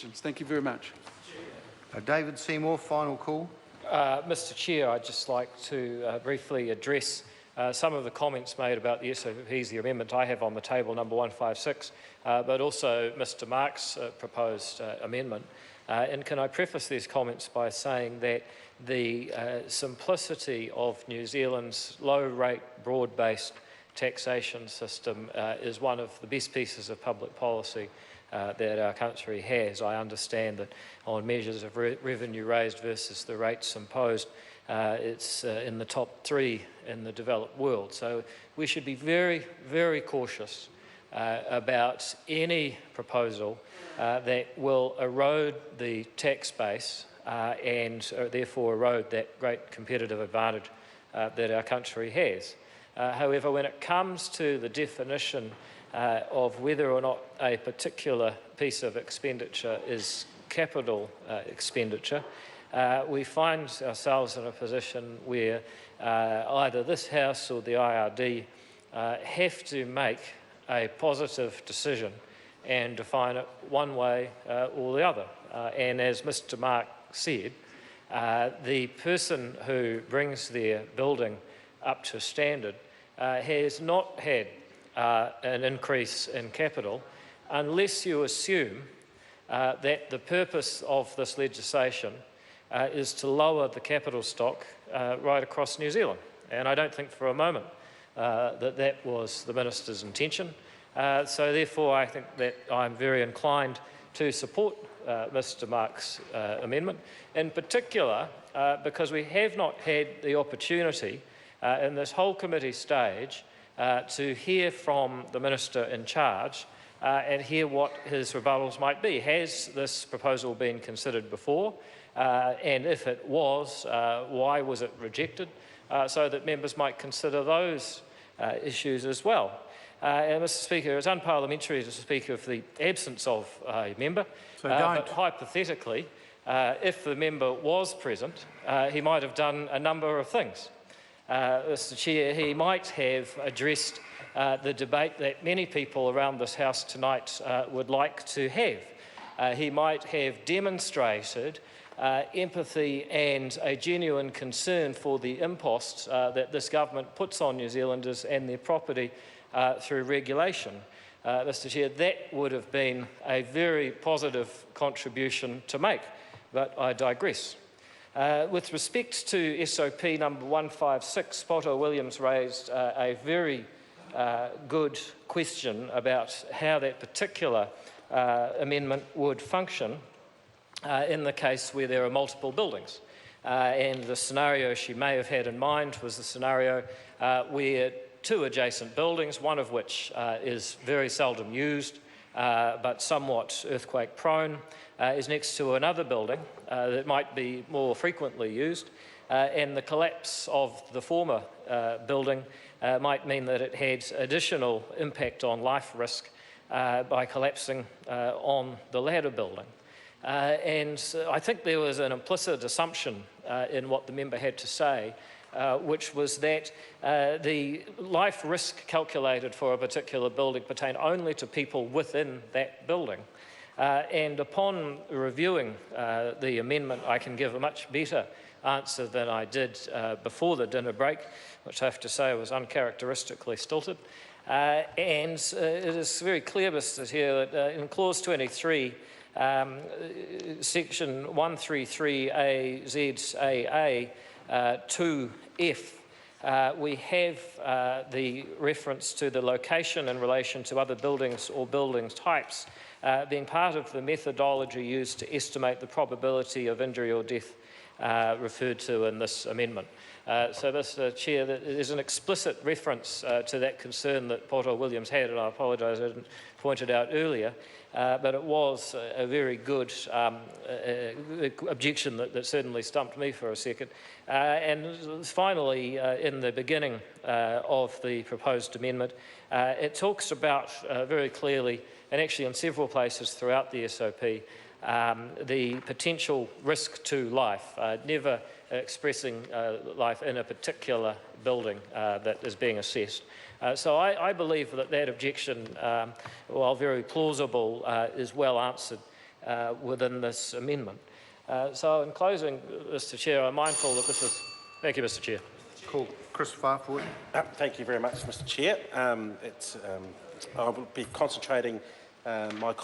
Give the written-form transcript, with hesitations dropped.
questions. Thank you very much. David Seymour, final call. Mr Chair, I'd just like to briefly address some of the comments made about the SOPs, the amendment I have on the table, number 156, but also Mr Mark's proposed amendment. And can I preface these comments by saying that the simplicity of New Zealand's low-rate, broad-based taxation system is one of the best pieces of public policy that our country has. I understand that on measures of revenue raised versus the rates imposed, it's in the top 3 in the developed world. So we should be very, very cautious about any proposal that will erode the tax base and therefore erode that great competitive advantage that our country has. However, when it comes to the definition of whether or not a particular piece of expenditure is capital expenditure, we find ourselves in a position where either this House or the IRD have to make a positive decision and define it one way or the other. And as Mr Mark said, the person who brings their building up to standard has not had an increase in capital unless you assume that the purpose of this legislation is to lower the capital stock right across New Zealand. And I don't think for a moment that was the Minister's intention. So therefore I think that I'm very inclined to support Mr Mark's amendment, in particular because we have not had the opportunity in this whole committee stage to hear from the Minister in charge and hear what his rebuttals might be. Has this proposal been considered before? And if it was, why was it rejected? So that members might consider those issues as well. And Mr Speaker, it's unparliamentary to speak of the absence of a member, but hypothetically, if the member was present, he might have done a number of things. Mr Chair, he might have addressed the debate that many people around this House tonight would like to have. He might have demonstrated empathy and a genuine concern for the imposts that this government puts on New Zealanders and their property through regulation. Mr Chair, that would have been a very positive contribution to make, but I digress. With respect to SOP number 156, Potter Williams raised a very good question about how that particular amendment would function in the case where there are multiple buildings. And the scenario she may have had in mind was the scenario where 2 adjacent buildings, one of which is very seldom used but somewhat earthquake prone, is next to another building that might be more frequently used, and the collapse of the former building might mean that it had additional impact on life risk by collapsing on the latter building. And I think there was an implicit assumption in what the member had to say, which was that the life risk calculated for a particular building pertained only to people within that building. And upon reviewing the amendment, I can give a much better answer than I did before the dinner break, which I have to say was uncharacteristically stilted. And it is very clear, Mr. Chair, that in clause 23, section 133A ZAA 2F, we have the reference to the location in relation to other buildings or building types being part of the methodology used to estimate the probability of injury or death referred to in this amendment. So, Mr. Chair, there's an explicit reference to that concern that Potter Williams had, and I apologise I didn't point it out earlier, but it was a very good objection that certainly stumped me for a second. And finally, in the beginning of the proposed amendment, it talks about very clearly, and actually in several places throughout the SOP, the potential risk to life, never expressing life in a particular building that is being assessed. So I believe that that objection, while very plausible, is well answered within this amendment. So in closing, Mr Chair, I'm mindful that this is... Thank you, Mr Chair. Call Chris Farford. Thank you very much, Mr Chair. I will be concentrating my